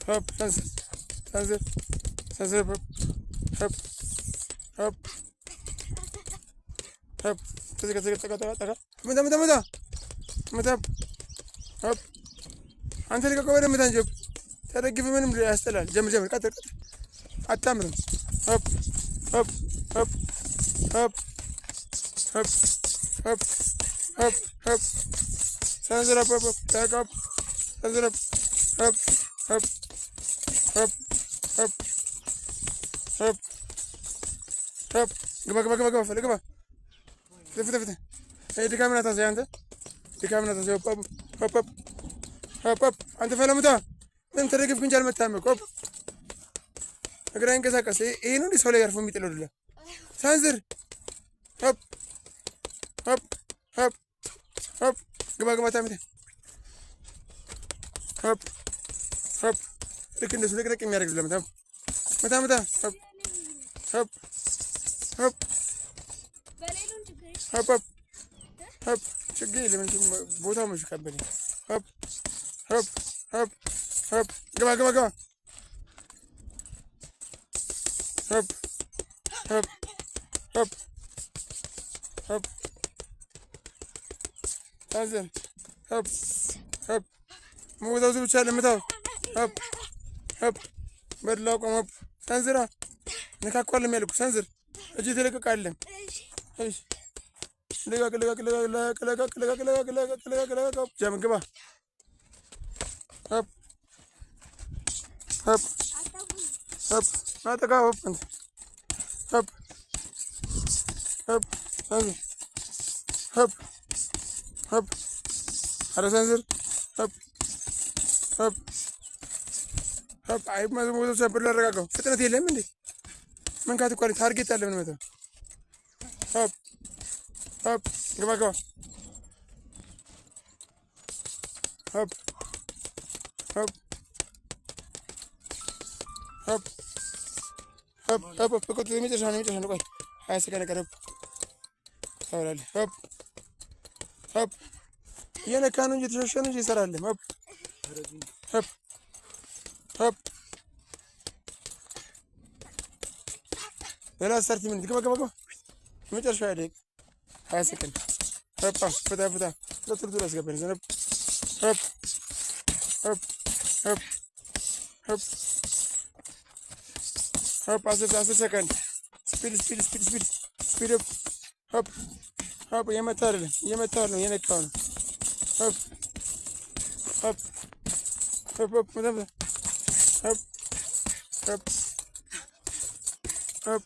Hop, sense, hop, hop, hop, hop. Taka. Mata, hop. አንተ ልቀቀው በደንብ ታንጀብ ተደግፍ ምንም ያስጠላል። ጀምር ቀጥል አታምርም። ሆፕ ሆፕ ሆፕ ሆፕ ሆፕ ሆፕ ሆፕ ሆፕ ሰንዝር ሆፕ ሆፕ ታቃፕ ሰንዝር ሆፕ ሆፕ ሆፕ ሆፕ ሆፕ ሆፕ ሆፕ ግባ ፈልግ ግባ ፍት ድካምና ታሳይ አንተ ድካምና ታሳይ ሆፕ ሆፕ ሆፕ ሆፕ አንተ ፈለምታ ምን ተደግፍ እንጂ አልመታም እኮ እግራ እንቀሳቀስ። ይሄ ነው ሰው ላይ ያርፎ የሚጥለው አይደለ? ሰንዝር ሆፕ ሆፕ ሆፕ ሆፕ ግባ ታምተ ሆፕ ሆፕ ልክ እንደሱ ልቅልቅ የሚያደርግ ለምታ መታ ሆፕ ሆፕ ሆፕ ሆፕ ሆፕ ችግር የለም እንጂ ቦታው መሽ ከበደ ሆፕ ሆፕ ሆፕ ሆፕ ግባ ሆፕ ሆፕ ሆፕ ሆፕ ሰንዝር ሆፕ ሆፕ መውዛውዝ ብቻ ለምታው ሆፕ ሆፕ በድላው ቆም ሆፕ ሰንዝራ ነካኳል የሚያልኩ ሰንዝር እጅ ትለቅቃለህ። እሺ ልቀቅ ጀም ግባ ሆፕ ሆፕ ሆፕ ማጠቃ ሆፕ ሆፕ ሆፕ ሰንዝር ሆፕ ሆፕ ኧረ ሰንዝር ሆፕ ሆፕ ሆፕ አይ ሞቶ ሰብር ላረጋጋው ፍጥነት የለም እንዴ መንካት እኮ ታርጌት አለ ምን መተው ሆፕ ሆፕ ግባ ሆፕ ሆፕ ሆፕ ሆፕ ሆፕ በቁጥ የሚጨርሻ ነው ቆይ 20 ሰከንድ ቀረብ ታውላለህ ሆፕ ሆፕ የነካ ነው እንጂ ተሸሸነ እንጂ ይሰራል ሆፕ ሆፕ ሆፕ ሌላ 30 ሚኒት ግባ የመጨረሻ ደቂቃ 20 ሰከንድ ሆፕ ፍታ ለጥሩ ያስገባኝ ዘነብ ሆፕ ሆፕ ሆፕ ሆፕ ሆፕ 10 ሰከንድ ስፒድ ሆፕ ሆፕ የመታ ነው የነካው ነው ሆፕ ሆፕ ሆፕ ሆፕ ሆፕ ሆፕ ሆፕ